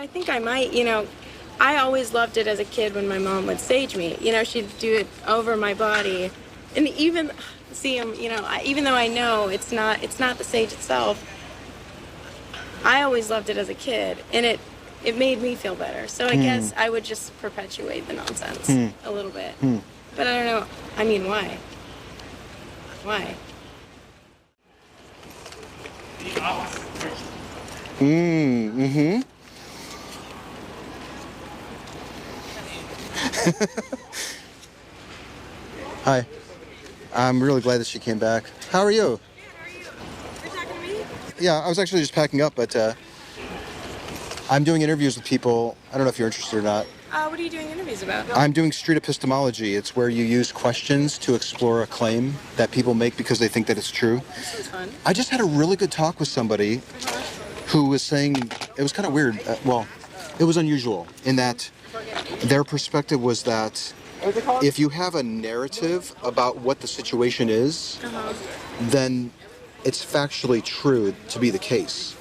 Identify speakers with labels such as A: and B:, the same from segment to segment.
A: I think I might, I always loved it as a kid when my mom would sage me. She'd do it over my body. And even, even though I know it's not the sage itself, I always loved it as a kid. And it made me feel better. So I guess I would just perpetuate the nonsense a little bit. But I don't know. I mean, why? Why?
B: Hi. I'm really glad that she came back. How are you?
A: You're talking to me?
B: Yeah, I was actually just packing up, but I'm doing interviews with people. I don't know if you're interested or not.
A: What are you doing interviews about?
B: I'm doing street epistemology. It's where you use questions to explore a claim that people make because they think that it's true.
A: This is fun.
B: I just had a really good talk with somebody who was saying, it was kind of weird. It was unusual in that their perspective was that if you have a narrative about what the situation is, then it's factually true to be the case.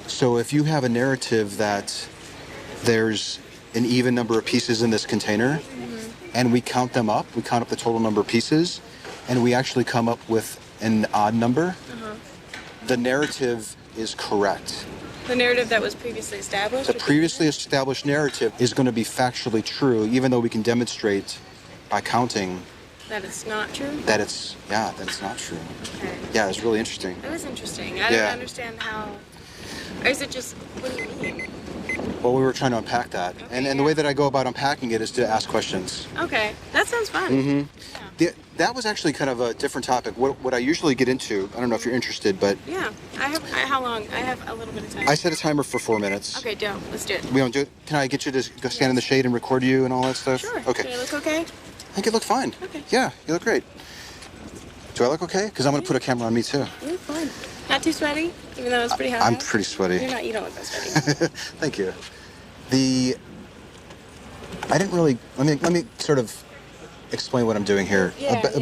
B: So if you have a narrative that there's an even number of pieces in this container, and we count them up, we count up the total number of pieces, and we actually come up with an odd number, the narrative is correct.
A: The narrative that was previously established?
B: The previously established narrative is going to be factually true, even though we can demonstrate by counting
A: that it's not true?
B: that it's not true.
A: Okay.
B: Yeah, it's really interesting.
A: That was interesting. I don't understand how... Or is it just... What do you mean?
B: Well, we were trying to unpack that.
A: Okay,
B: and the way that I go about unpacking it is to ask questions.
A: Okay. That sounds fun.
B: That was actually kind of a different topic. What I usually get into, I don't know if you're interested, but...
A: Yeah. How long? I have a little bit of time.
B: I set a timer for 4 minutes.
A: Okay, dope. Let's do it.
B: We don't do it? Can I get you to go stand in the shade and record you and all that stuff?
A: Sure.
B: Okay.
A: Do I look okay?
B: I think you look fine.
A: Okay.
B: Yeah, you look great. Do I look okay? Because I'm going to put a camera on me, too.
A: You look fine. Not too sweaty, even though it's pretty hot
B: I'm
A: out?
B: pretty sweaty.
A: You don't look that sweaty.
B: Thank you. I didn't really... Let me sort of explain what I'm doing here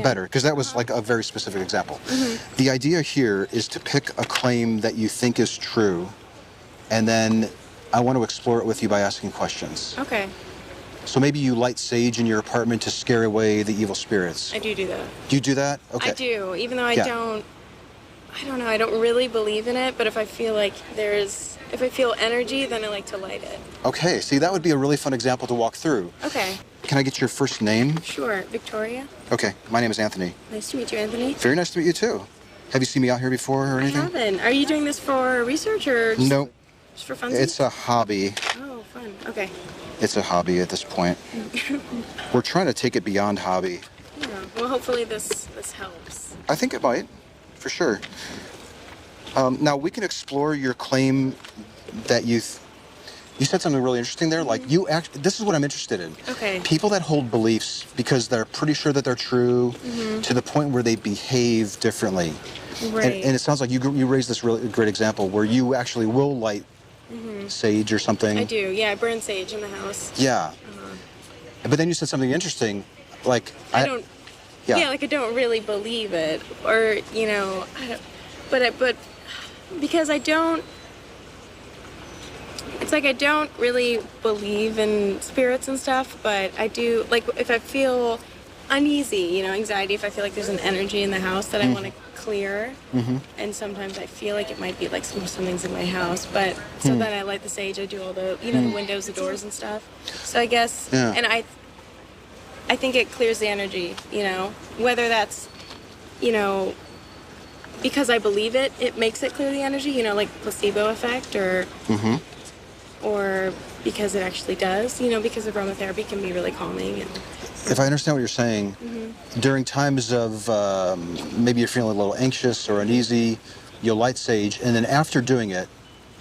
B: better, because that was like a very specific example. The idea here is to pick a claim that you think is true, and then I want to explore it with you by asking questions.
A: Okay.
B: So maybe you light sage in your apartment to scare away the evil spirits.
A: I do that.
B: Do you do that? Okay.
A: I do, even though I don't know, I don't really believe in it, but if I feel like if I feel energy, then I like to light it.
B: Okay, see, that would be a really fun example to walk through.
A: Okay.
B: Can I get your first name?
A: Sure. Victoria.
B: Okay, my name is Anthony.
A: Nice to meet you, Anthony.
B: Very nice to meet you, too. Have you seen me out here before or anything?
A: I haven't. Are you doing this for research or just,
B: No.
A: Just for fun?
B: It's a hobby.
A: Oh, fun. Okay.
B: It's a hobby at this point. We're trying to take it beyond hobby.
A: Yeah. Well, hopefully this helps.
B: I think it might, for sure. Now, we can explore your claim that you said something really interesting there. Like, this is what I'm interested in.
A: Okay.
B: People that hold beliefs because they're pretty sure that they're true to the point where they behave differently.
A: Right.
B: And it sounds like you raised this really great example where you actually will light sage or something.
A: I do. Yeah, I burn sage in the house.
B: Yeah. But then you said something interesting, like...
A: I don't really believe it, or, but because I don't... It's like I don't really believe in spirits and stuff, but I do, like, if I feel uneasy, anxiety, if I feel like there's an energy in the house that I want to clear, and sometimes I feel like it might be like something's in my house, but so then I light the sage, I do all the, the windows, the doors and stuff. So I guess, and I think it clears the energy, whether that's, because I believe it makes it clear the energy, like placebo effect, or because it actually does, because aromatherapy can be really calming. And
B: if I understand what you're saying, during times of maybe you're feeling a little anxious or uneasy, you'll light sage, and then after doing it,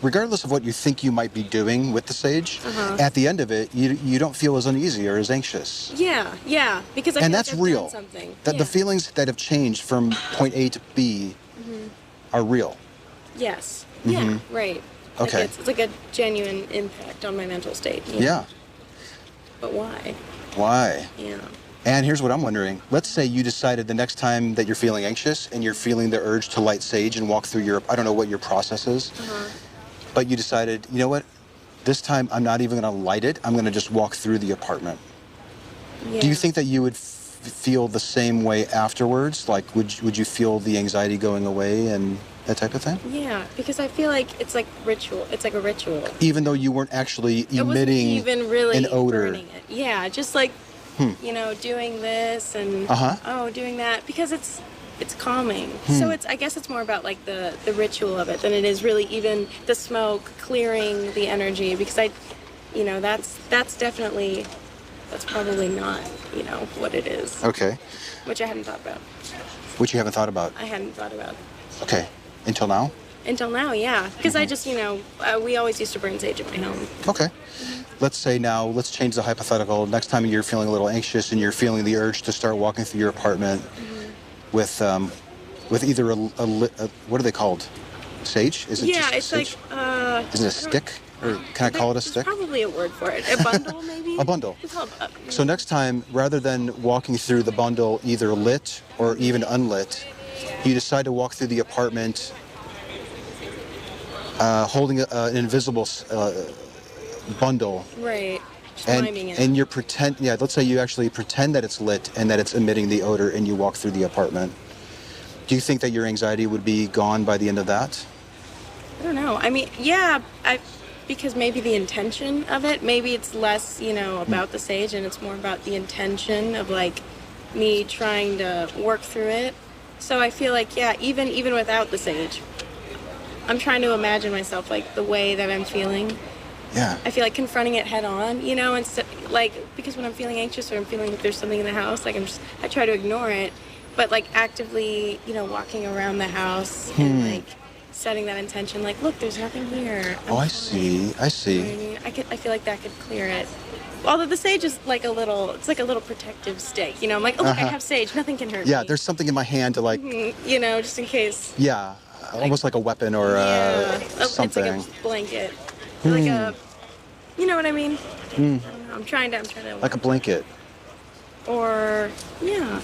B: regardless of what you think you might be doing with the sage, at the end of it, you don't feel as uneasy or as anxious.
A: Yeah, because I feel
B: that's
A: like I've
B: real.
A: done something.
B: The feelings that have changed from point A to B are real.
A: Yes. Yeah, right.
B: Okay.
A: It's like a genuine impact on my mental state.
B: Yeah.
A: But why?
B: Why?
A: Yeah.
B: And here's what I'm wondering. Let's say you decided the next time that you're feeling anxious and you're feeling the urge to light sage and walk through I don't know what your process is, but you decided, you know what? this time I'm not even going to light it. I'm going to just walk through the apartment.
A: Yeah.
B: Do you think that you would feel the same way afterwards? Like, would you feel the anxiety going away and that type of thing?
A: Yeah, because I feel like it's like ritual. It's like a ritual.
B: Even though you weren't actually
A: It wasn't
B: emitting
A: even really
B: an odor.
A: burning it. Yeah, just like, doing this and doing that, because it's calming. So I guess it's more about like the ritual of it than it is really even the smoke clearing the energy, because that's probably not, what it is.
B: Okay.
A: Which I hadn't thought about.
B: Which you haven't thought about?
A: I hadn't thought about.
B: Okay. Until now?
A: Until now, yeah. Because I just, we always used to burn sage at my home.
B: Okay. Let's say now, let's change the hypothetical. Next time you're feeling a little anxious and you're feeling the urge to start walking through your apartment with either a what are they called? Sage? Is it just
A: it's
B: sage?
A: like,
B: Is it a stick? Or can I call it a stick?
A: There's probably a word for it. A bundle, maybe?
B: A bundle.
A: It's called,
B: So next time, rather than walking through the bundle either lit or even unlit, you decide to walk through the apartment holding an invisible bundle.
A: Right. Just miming it.
B: And you're let's say you actually pretend that it's lit and that it's emitting the odor and you walk through the apartment. Do you think that your anxiety would be gone by the end of that?
A: I don't know. I mean, yeah, because maybe the intention of it, maybe it's less, about the sage, and it's more about the intention of like me trying to work through it. So I feel like, yeah, even without the sage, I'm trying to imagine myself like the way that I'm feeling.
B: Yeah.
A: I feel like confronting it head on, instead, like, because when I'm feeling anxious or I'm feeling like there's something in the house, like I try to ignore it, but like actively, walking around the house and like setting that intention, like, look, there's nothing here.
B: I see. I see.
A: You know what I mean? I feel like that could clear it. Although the sage is like a little protective stake, I'm like, oh, look, I have sage, nothing can hurt me.
B: Yeah, there's something in my hand to like,
A: just in case.
B: Yeah, almost like a weapon or something.
A: It's like a blanket. Like a, you know what I mean? I don't know. I'm trying to.
B: Like a blanket.
A: Or, yeah.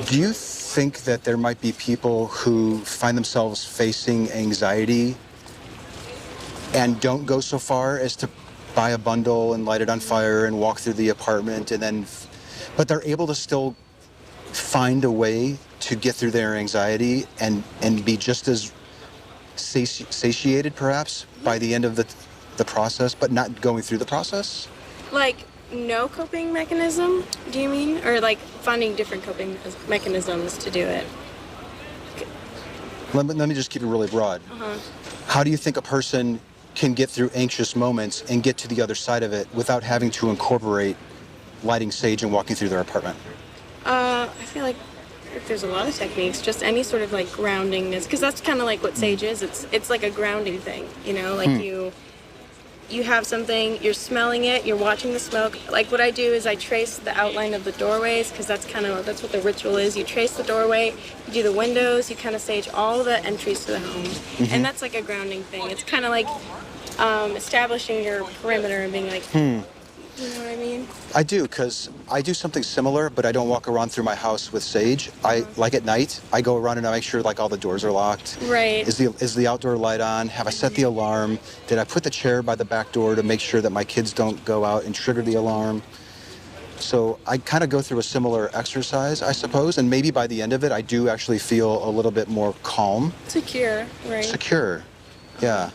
B: Do you think that there might be people who find themselves facing anxiety and don't go so far as to buy a bundle and light it on fire and walk through the apartment but they're able to still find a way to get through their anxiety and be just as satiated perhaps by the end of the process, but not going through the process?
A: Like, no coping mechanism, do you mean? Or like finding different coping mechanisms to do it?
B: Let me just keep it really broad. How do you think a person can get through anxious moments and get to the other side of it without having to incorporate lighting sage and walking through their apartment?
A: I feel like there's a lot of techniques, just any sort of like groundingness, because that's kind of like what sage is. It's like a grounding thing, like you have something, you're smelling it, you're watching the smoke. Like what I do is I trace the outline of the doorways, because that's what the ritual is. You trace the doorway, you do the windows, you kind of sage all the entries to the home. And that's like a grounding thing. It's kind of like establishing your perimeter and being like, you know what I mean?
B: I do, because I do something similar, but I don't walk around through my house with sage. Like at night, I go around and I make sure like all the doors are locked.
A: Right.
B: Is the outdoor light on? Have I set the alarm? Did I put the chair by the back door to make sure that my kids don't go out and trigger the alarm? So I kind of go through a similar exercise, I suppose, and maybe by the end of it, I do actually feel a little bit more calm.
A: Secure, right?
B: Secure, yeah.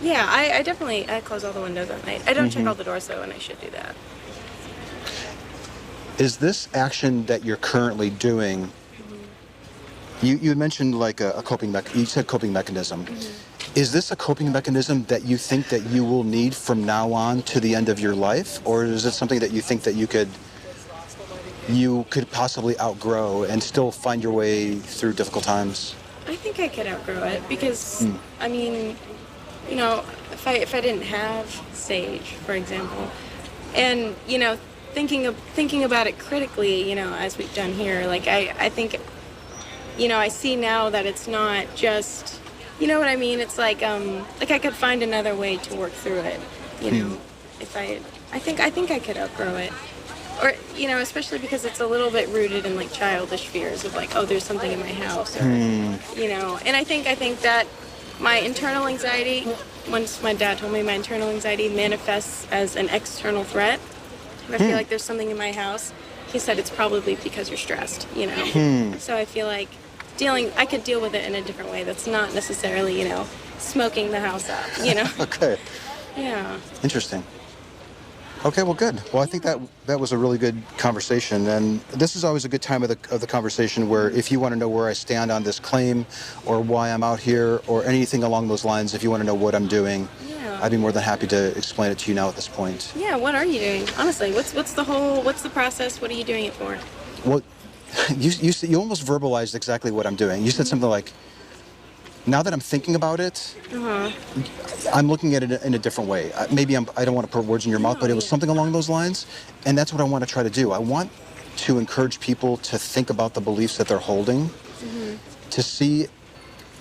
A: Yeah, I definitely close all the windows at night. I don't check all the doors though, and I should do that.
B: Is this action that you're currently doing, you had mentioned like a coping you said coping mechanism. Is this a coping mechanism that you think that you will need from now on to the end of your life? Or is it something that you think that you could possibly outgrow and still find your way through difficult times?
A: I think I could outgrow it because, I mean, if I didn't have sage, for example, and, thinking about it critically, as we've done here, like I think, I see now that it's not just, you know what I mean? It's like I could find another way to work through it, if I think I could outgrow it. Or, especially because it's a little bit rooted in like childish fears of like, oh, there's something in my house, or, and I think that my internal anxiety, once my dad told me my internal anxiety manifests as an external threat. If I feel like there's something in my house, he said it's probably because you're stressed, you know. So I feel like I could deal with it in a different way that's not necessarily, you know, smoking the house up, you know.
B: Okay.
A: Yeah.
B: Interesting. Okay, well, good. Well, I think that was a really good conversation, and this is always a good time of the conversation where if you want to know where I stand on this claim, or why I'm out here, or anything along those lines, if you want to know what I'm doing, I'd be more than happy to explain it to you now at this point.
A: Yeah. What are you doing? Honestly, what's the process? What are you doing it for?
B: Well, you almost verbalized exactly what I'm doing. You said something like, now that I'm thinking about it, I'm looking at it in a different way. Maybe I don't want to put words in your mouth, but it was something along those lines, and that's what I want to try to do. I want to encourage people to think about the beliefs that they're holding, to see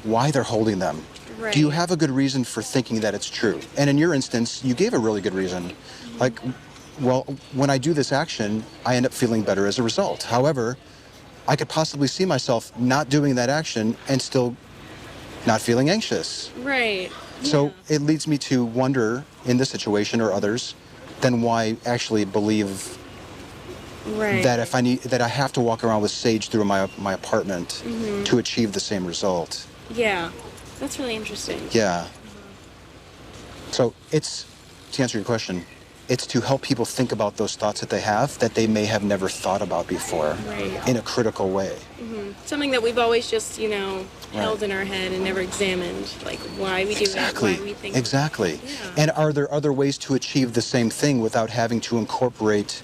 B: why they're holding them.
A: Right.
B: Do you have a good reason for thinking that it's true? And in your instance, you gave a really good reason. Like, well, when I do this action, I end up feeling better as a result. However, I could possibly see myself not doing that action and still not feeling anxious.
A: Right.
B: So it leads me to wonder, in this situation or others, then why actually believe that I have to walk around with sage through my apartment to achieve the same result.
A: Yeah, that's really interesting.
B: Yeah. So it's, to answer your question, it's to help people think about those thoughts that they have that they may have never thought about before in a critical way.
A: Something that we've always just, you know, held in our head and never examined, like why we do it, why we think.
B: Exactly.
A: Yeah.
B: And are there other ways to achieve the same thing without having to incorporate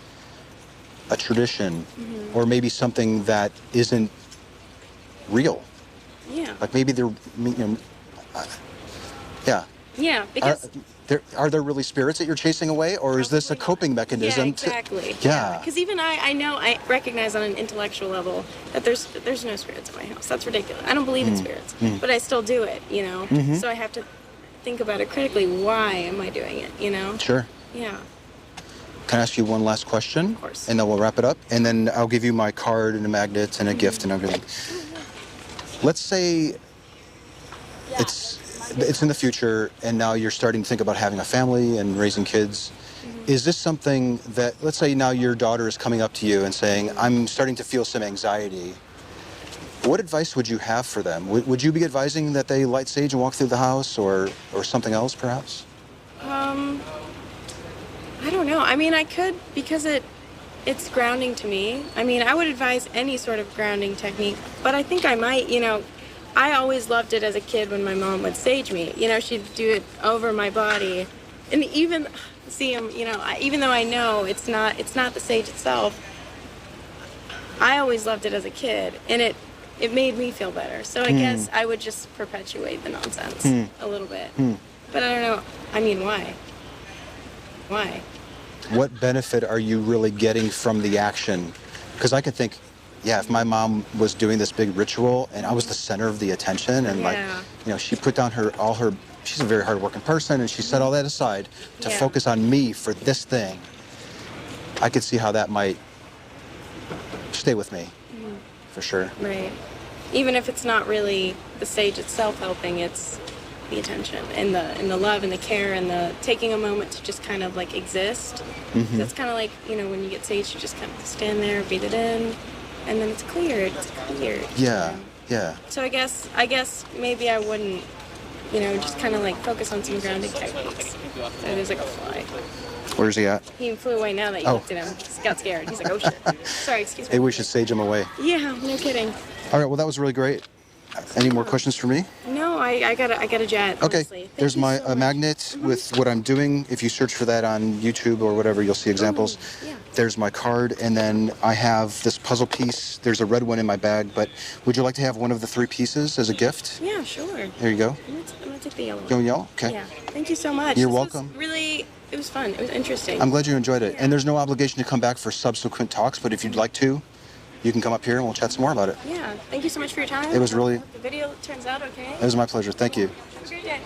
B: a tradition or maybe something that isn't real?
A: Yeah.
B: Like maybe they're, yeah.
A: Yeah, because...
B: Are there really spirits that you're chasing away, or is this a coping mechanism?
A: Yeah, exactly.
B: Yeah.
A: Because even I recognize on an intellectual level that there's no spirits in my house. That's ridiculous. I don't believe in spirits, but I still do it, you know? So I have to think about it critically. Why am I doing it, you know?
B: Sure.
A: Yeah.
B: Can I ask you one last question?
A: Of course.
B: And then we'll wrap it up. And then I'll give you my card and a magnet and a gift and everything. Let's say it's in the future, and now you're starting to think about having a family and raising kids. Is this something that, let's say now your daughter is coming up to you and saying, I'm starting to feel some anxiety. What advice would you have for them? Would you be advising that they light sage and walk through the house, or something else perhaps?
A: I don't know. I mean, I could, because it's grounding to me. I mean, I would advise any sort of grounding technique, but I think I might, you know, I always loved it as a kid when my mom would sage me. You know, she'd do it over my body. And even, you know, even though I know it's not the sage itself, I always loved it as a kid, and it made me feel better. So I guess I would just perpetuate the nonsense a little bit. But I don't know, I mean, why? Why?
B: What benefit are you really getting from the action? Because I could think, yeah, if my mom was doing this big ritual and I was the center of the attention, and like, you know, she put down she's a very hardworking person, and she set all that aside to focus on me for this thing, I could see how that might stay with me, for sure.
A: Right. Even if it's not really the sage itself helping, it's the attention and the love and the care and the taking a moment to just kind of like exist. That's kind of like, you know, when you get sage, you just kind of stand there, breathe it in, and then it's cleared.
B: Yeah, yeah.
A: So I guess maybe I wouldn't, you know, just kind of like focus on some grounding techniques. So there's like a fly.
B: Where's he at?
A: He flew away now that you looked at him. He got scared. He's like, oh shit. Sorry, excuse me.
B: Maybe we should sage him away.
A: Yeah, no kidding.
B: All right, well, that was really great. Any more questions for me?
A: No, I got a jet.
B: Okay,
A: Honestly.
B: there's my magnet with what I'm doing. If you search for that on YouTube or whatever, you'll see examples.
A: Yeah.
B: There's my card, and then I have this puzzle piece. There's a red one in my bag, but would you like to have one of the 3 pieces as a gift?
A: Yeah, sure.
B: There you go.
A: I'm gonna take the yellow one.
B: Yellow? Okay.
A: Yeah. Thank you so much.
B: You're
A: This
B: welcome.
A: Was it was fun. It was interesting.
B: I'm glad you enjoyed it.
A: Yeah.
B: And there's no obligation to come back for subsequent talks, but if you'd like to, you can come up here and we'll chat some more about it.
A: Yeah. Thank you so much for your time.
B: It was really...
A: The video turns out okay.
B: It was my pleasure. Thank you.
A: Have a great day.